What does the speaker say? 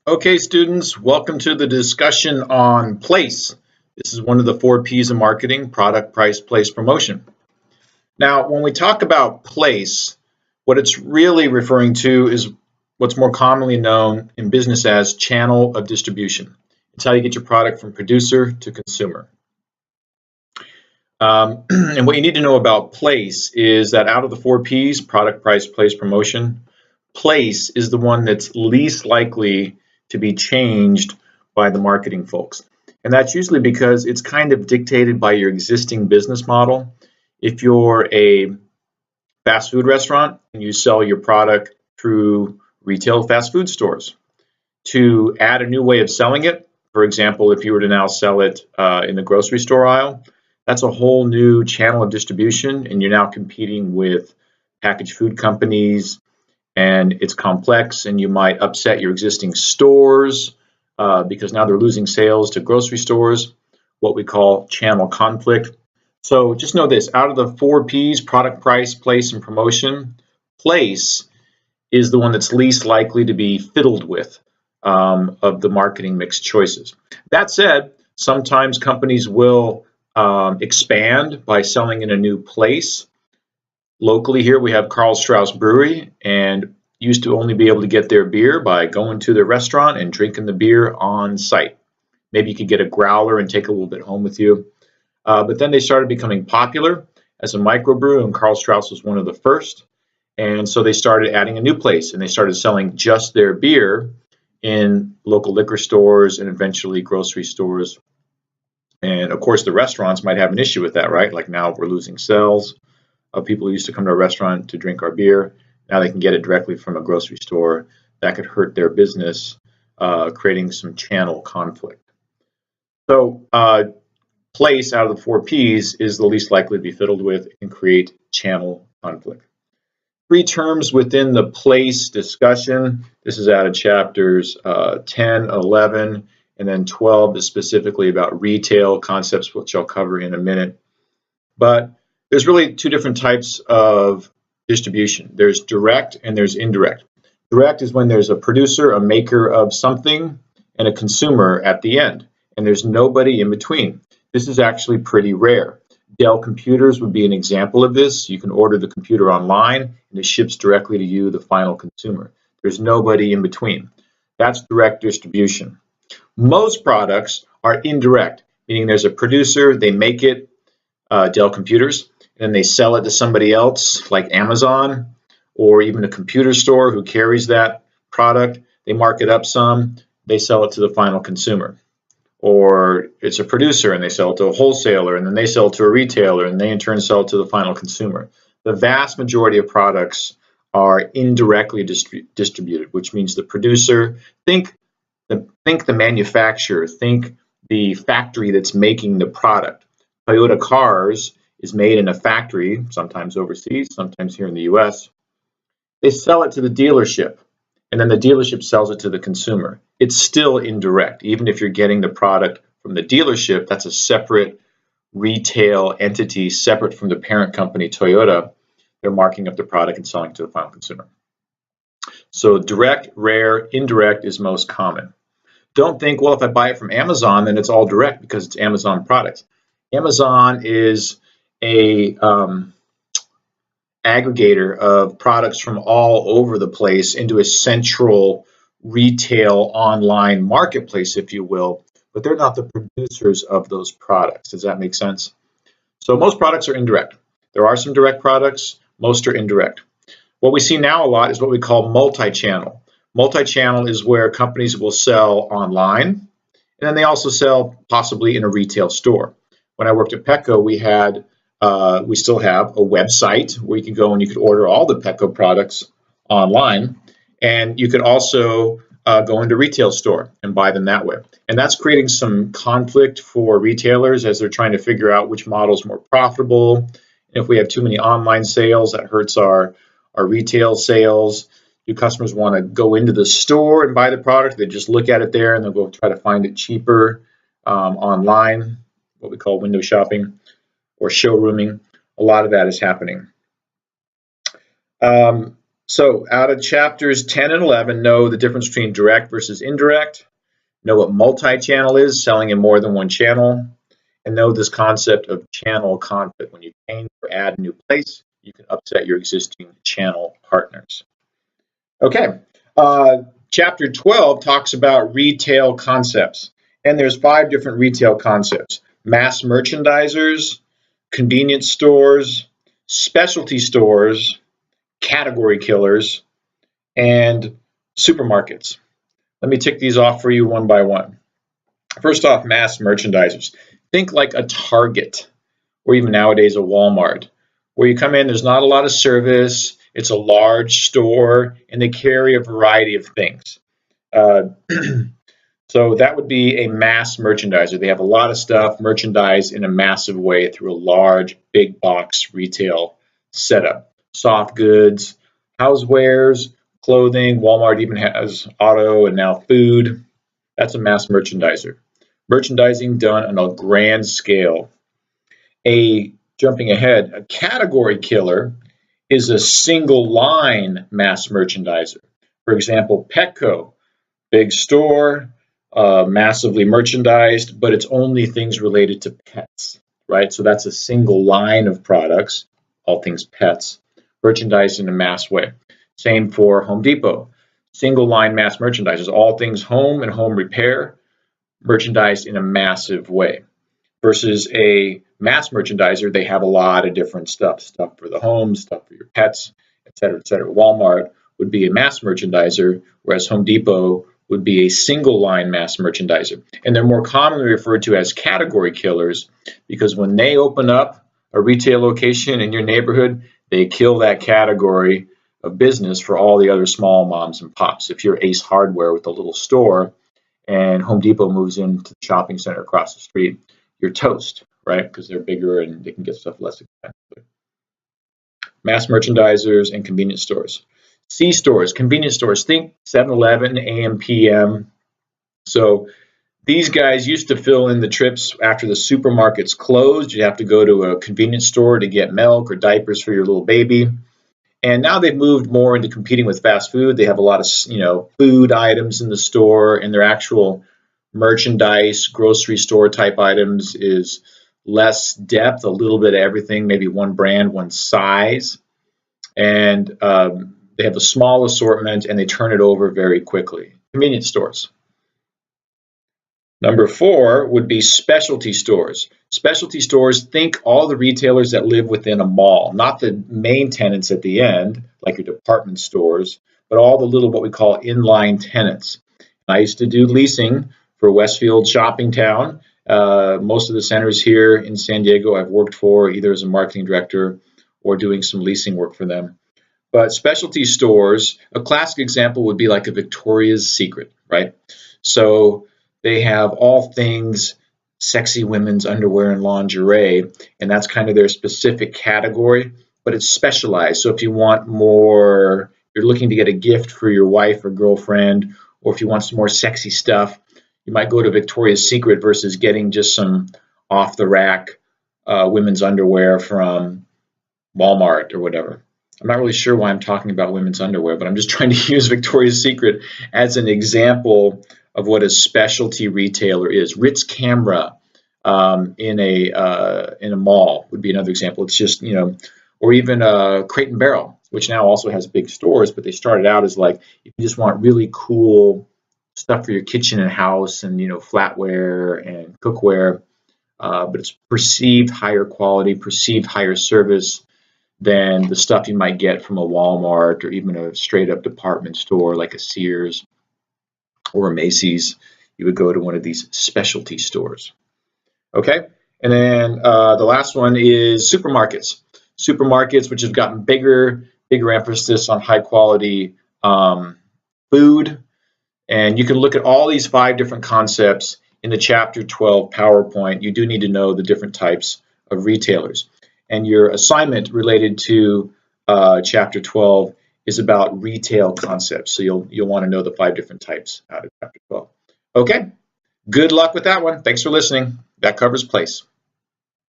Okay, students, welcome to the discussion on place. This is one of the 4 P's of marketing: product, price, place, promotion. Now, when we talk about place, what it's really referring to is what's more commonly known in business as channel of distribution. It's how you get your product from producer to consumer. And what you need to know about place is that out of the 4 P's, product, price, place, promotion, place is the one that's least likely to be changed by the marketing folks. And that's usually because it's kind of dictated by your existing business model. If you're a fast food restaurant and you sell your product through retail fast food stores, to add a new way of selling it, for example, if you were to now sell it in the grocery store aisle, that's a whole new channel of distribution, and you're now competing with packaged food companies, and it's complex, and you might upset your existing stores because now they're losing sales to grocery stores, what we call channel conflict. So just know this: out of the 4 P's, product, price, place, and promotion, place is the one that's least likely to be fiddled with of the marketing mix choices. That said, sometimes companies will expand by selling in a new place. Locally here we have Karl Strauss Brewery, and used to only be able to get their beer by going to the restaurant and drinking the beer on site. Maybe you could get a growler and take a little bit home with you. But then they started becoming popular as a microbrew, and Karl Strauss was one of the first. And so they started adding a new place, and they started selling just their beer in local liquor stores and eventually grocery stores. And of course, the restaurants might have an issue with that, right? Like, now we're losing sales of people who used to come to our restaurant to drink our beer. Now they can get it directly from a grocery store. That could hurt their business, creating some channel conflict. So place out of the 4 P's is the least likely to be fiddled with and create channel conflict. 3 terms within the place discussion. This is out of chapters 10, 11, and then 12 is specifically about retail concepts, which I'll cover in a minute. But there's really 2 different types of distribution. There's direct and there's indirect. Direct is when there's a producer, a maker of something, and a consumer at the end, and there's nobody in between. This is actually pretty rare. Dell computers would be an example of this. You can order the computer online and it ships directly to you, the final consumer. There's nobody in between. That's direct distribution. Most products are indirect, meaning there's a producer, they make it, Dell computers, and they sell it to somebody else like Amazon or even a computer store who carries that product. They mark it up some, they sell it to the final consumer. Or it's a producer and they sell it to a wholesaler, and then they sell it to a retailer, and they in turn sell it to the final consumer. The vast majority of products are indirectly distributed, which means the producer, think the manufacturer, think the factory that's making the product. Toyota cars is made in a factory, sometimes overseas, sometimes here in the US. They sell it to the dealership, and then the dealership sells it to the consumer. It's still indirect. Even if you're getting the product from the dealership, that's a separate retail entity, separate from the parent company, Toyota. They're marking up the product and selling it to the final consumer. So direct, rare, indirect is most common. Don't think, well, if I buy it from Amazon, then it's all direct because it's Amazon products. Amazon is a aggregator of products from all over the place into a central retail online marketplace, if you will, but they're not the producers of those products. Does that make sense? So most products are indirect. There are some direct products, most are indirect. What we see now a lot is what we call multi-channel. Multi-channel is where companies will sell online, and then they also sell possibly in a retail store. When I worked at Petco, we still have a website where you can go and you could order all the Petco products online, and you could also go into a retail store and buy them that way. And that's creating some conflict for retailers as they're trying to figure out which model is more profitable. If we have too many online sales, that hurts our retail sales. Do customers want to go into the store and buy the product? They just look at it there and they'll go try to find it cheaper online, what we call window shopping or showrooming. A lot of that is happening. So out of chapters 10 and 11, know the difference between direct versus indirect, know what multi-channel is, selling in more than one channel, and know this concept of channel conflict. When you change or add a new place, you can upset your existing channel partners. Okay, chapter 12 talks about retail concepts, and there's 5 different retail concepts: mass merchandisers, convenience stores, specialty stores, category killers, and supermarkets. Let me tick these off for you one by one. First off, mass merchandisers. Think like a Target, or even nowadays a Walmart, where you come in, there's not a lot of service, it's a large store, and they carry a variety of things. Uh, so that would be a mass merchandiser. They have a lot of stuff merchandised in a massive way through a large, big box retail setup. Soft goods, housewares, clothing. Walmart even has auto and now food. That's a mass merchandiser. Merchandising done on a grand scale. Jumping ahead, a category killer is a single line mass merchandiser. For example, Petco, big store, massively merchandised, but it's only things related to pets, right? So that's a single line of products, all things pets, merchandised in a mass way. Same for Home Depot, single line mass merchandisers, all things home and home repair, merchandised in a massive way. Versus a mass merchandiser, they have a lot of different stuff for the home, stuff for your pets, et cetera, et cetera. Walmart would be a mass merchandiser, whereas Home Depot would be a single line mass merchandiser. And they're more commonly referred to as category killers because when they open up a retail location in your neighborhood, they kill that category of business for all the other small moms and pops. If you're Ace Hardware with a little store and Home Depot moves into the shopping center across the street, you're toast, right? Because they're bigger and they can get stuff less expensive. Mass merchandisers and convenience stores. C stores, convenience stores, think 7-Eleven, AM, PM. So these guys used to fill in the trips after the supermarkets closed. You'd have to go to a convenience store to get milk or diapers for your little baby. And now they've moved more into competing with fast food. They have a lot of, food items in the store, and their actual merchandise, grocery store type items is less depth, a little bit of everything, maybe one brand, one size. And they have a small assortment and they turn it over very quickly. Convenience stores. Number 4 would be specialty stores. Specialty stores, think all the retailers that live within a mall, not the main tenants at the end, like your department stores, but all the little what we call inline tenants. I used to do leasing for Westfield Shopping Town. Most of the centers here in San Diego I've worked for either as a marketing director or doing some leasing work for them. But specialty stores, a classic example would be like a Victoria's Secret, right? So they have all things sexy women's underwear and lingerie, and that's kind of their specific category, but it's specialized. So if you want more, you're looking to get a gift for your wife or girlfriend, or if you want some more sexy stuff, you might go to Victoria's Secret versus getting just some off-the-rack women's underwear from Walmart or whatever. I'm not really sure why I'm talking about women's underwear, but I'm just trying to use Victoria's Secret as an example of what a specialty retailer is. Ritz Camera in a mall would be another example. It's just, or even Crate and Barrel, which now also has big stores, but they started out as like, if you just want really cool stuff for your kitchen and house and, flatware and cookware, but it's perceived higher quality, perceived higher service than the stuff you might get from a Walmart or even a straight up department store like a Sears or a Macy's. You would go to one of these specialty stores. Okay, and then the last one is supermarkets. Supermarkets, which have gotten bigger emphasis on high quality food. And you can look at all these 5 different concepts in the Chapter 12 PowerPoint. You do need to know the different types of retailers. And your assignment related to Chapter 12 is about retail concepts. So you'll want to know the 5 different types out of Chapter 12. Okay, good luck with that one. Thanks for listening. That covers place.